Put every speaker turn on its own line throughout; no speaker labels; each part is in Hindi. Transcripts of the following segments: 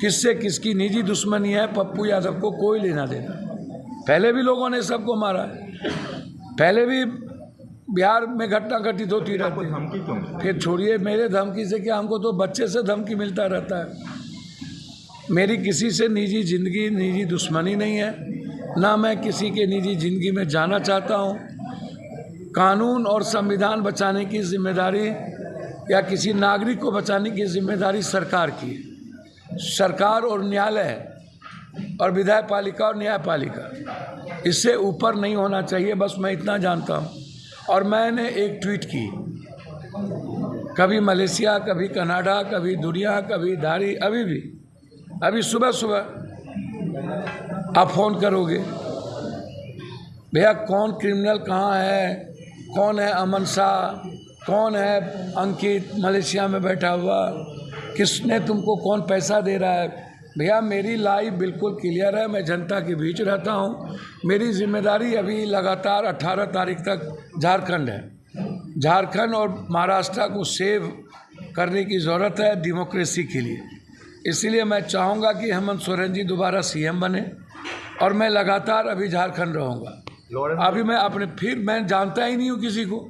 किससे किसकी निजी दुश्मनी है पप्पू यादव को कोई लेना देना। पहले भी लोगों ने सबको मारा है, पहले भी बिहार में घटना घटित होती रहती है। फिर छोड़िए मेरे धमकी से क्या, हमको तो बच्चे से धमकी मिलता रहता है। मेरी किसी से निजी जिंदगी निजी दुश्मनी नहीं है, ना मैं किसी के निजी जिंदगी में जाना चाहता हूँ। कानून और संविधान बचाने की जिम्मेदारी या किसी नागरिक को बचाने की जिम्मेदारी सरकार की है। सरकार और न्यायालय और विधायपालिका और न्यायपालिका, इससे ऊपर नहीं होना चाहिए, बस मैं इतना जानता हूँ। और मैंने एक ट्वीट की, कभी मलेशिया, कभी कनाडा, कभी दुनिया, कभी धारी, अभी सुबह सुबह आप फ़ोन करोगे, भैया कौन क्रिमिनल कहाँ है, कौन है अमन शाह, कौन है अंकित मलेशिया में बैठा हुआ, किसने तुमको कौन पैसा दे रहा है। भैया मेरी लाइफ बिल्कुल क्लियर है, मैं जनता के बीच रहता हूँ। मेरी जिम्मेदारी अभी लगातार 18 तारीख तक झारखंड है। झारखंड और महाराष्ट्र को सेव करने की ज़रूरत है डेमोक्रेसी के लिए। इसलिए मैं चाहूँगा कि हेमंत सोरेन जी दोबारा सीएम बने और मैं लगातार अभी झारखंड रहूँगा। अभी मैं जानता ही नहीं हूँ किसी को।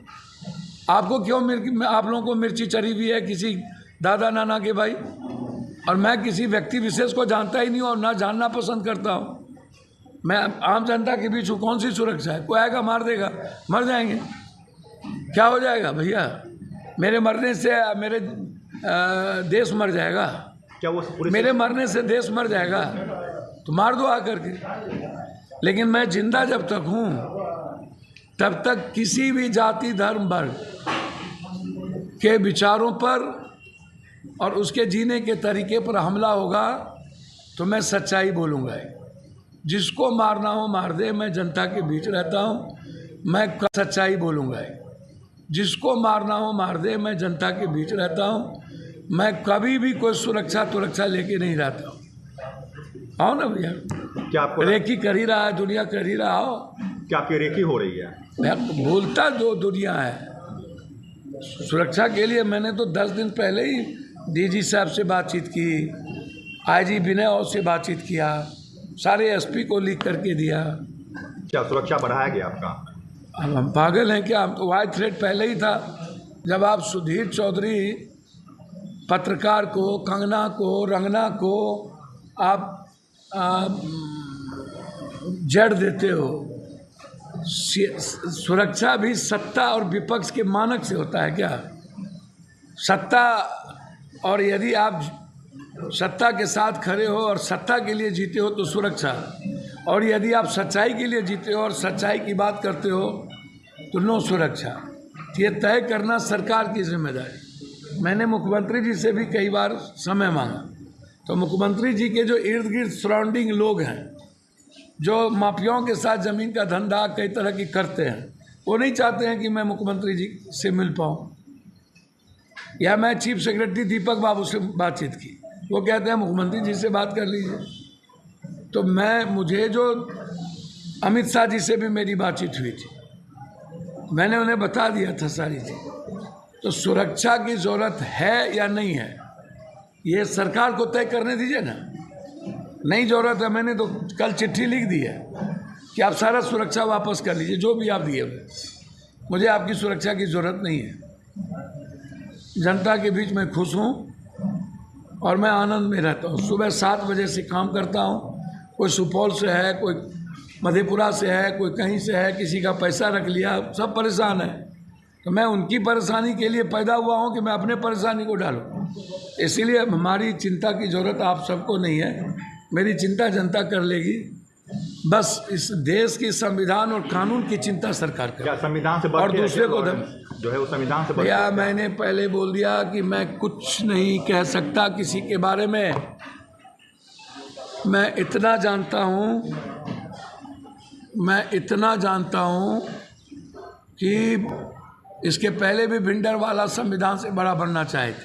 आपको क्यों आप लोगों को मिर्ची चढ़ी हुई है किसी दादा नाना के भाई, और मैं किसी व्यक्ति विशेष को जानता ही नहीं हूँ और ना जानना पसंद करता हूँ। मैं आम जनता के बीच हूँ, कौन सी सुरक्षा है? कोई आएगा मार देगा, मर जाएंगे, क्या हो जाएगा भैया? मेरे मरने से मेरे देश मर जाएगा? क्या वो मेरे मरने से देश मर जाएगा? तो मार दो आकर के। लेकिन मैं जिंदा जब तक हूँ तब तक किसी भी जाति धर्म वर्ग के विचारों पर और उसके जीने के तरीके पर हमला होगा तो मैं सच्चाई बोलूँगा। जिसको मारना हो मार दे, मैं जनता के बीच रहता हूँ, मैं सच्चाई बोलूँगा। जिसको मारना हो मार दे, मैं जनता के बीच रहता हूँ, मैं कभी भी कोई सुरक्षा लेके नहीं रहता हूँ। आओ ना भैया, क्या आपको रेकी कर ही रहा है, दुनिया कर ही रहा हो।
क्या आपकी रेकी हो रही है?
मैं बोलता दो दुनिया है। सुरक्षा के लिए मैंने तो 10 दिन पहले ही डीजी साहब से बातचीत की, आईजी विनय और से बातचीत किया, सारे एसपी को लिख करके दिया।
क्या सुरक्षा बढ़ाया गया आपका?
हम पागल हैं क्या? हम तो वाइड थ्रेट पहले ही था। जब आप सुधीर चौधरी पत्रकार को, कंगना को, रंगना को आप जड़ देते हो। सुरक्षा भी सत्ता और विपक्ष के मानक से होता है क्या? सत्ता, और यदि आप सत्ता के साथ खड़े हो और सत्ता के लिए जीते हो तो सुरक्षा, और यदि आप सच्चाई के लिए जीते हो और सच्चाई की बात करते हो तो नो सुरक्षा। ये तय करना सरकार की जिम्मेदारी। मैंने मुख्यमंत्री जी से भी कई बार समय मांगा, तो मुख्यमंत्री जी के जो इर्द गिर्द सराउंडिंग लोग हैं, जो माफियाओं के साथ ज़मीन का धंधा कई तरह की करते हैं, वो नहीं चाहते हैं कि मैं मुख्यमंत्री जी से मिल पाऊँ। या मैं चीफ सेक्रेटरी दीपक बाबू से बातचीत की, वो कहते हैं मुख्यमंत्री जी से बात कर लीजिए। तो मुझे जो अमित शाह जी से भी मेरी बातचीत हुई थी, मैंने उन्हें बता दिया था सारी चीज़। तो सुरक्षा की ज़रूरत है या नहीं है, ये सरकार को तय करने दीजिए ना। नहीं ज़रूरत है, मैंने तो कल चिट्ठी लिख दी है कि आप सारा सुरक्षा वापस कर लीजिए, जो भी आप दिए हुए। मुझे आपकी सुरक्षा की ज़रूरत नहीं है। जनता के बीच में खुश हूँ और मैं आनंद में रहता हूँ। सुबह 7 बजे से काम करता हूँ। कोई सुपौल से है, कोई मधेपुरा से है, कोई कहीं से है, किसी का पैसा रख लिया, सब परेशान है। तो मैं उनकी परेशानी के लिए पैदा हुआ हूँ कि मैं अपने परेशानी को डालूँ। इसीलिए हमारी चिंता की ज़रूरत आप सबको नहीं है, मेरी चिंता जनता कर लेगी। बस इस देश की संविधान और कानून की चिंता सरकार करे।
क्या संविधान से
और दूसरे को
जो है वो संविधान से
भैया मैंने पहले बोल दिया कि मैं कुछ नहीं कह सकता किसी के बारे में। मैं इतना जानता हूँ कि इसके पहले भी भिंडर वाला संविधान से बड़ा बनना चाहे थे।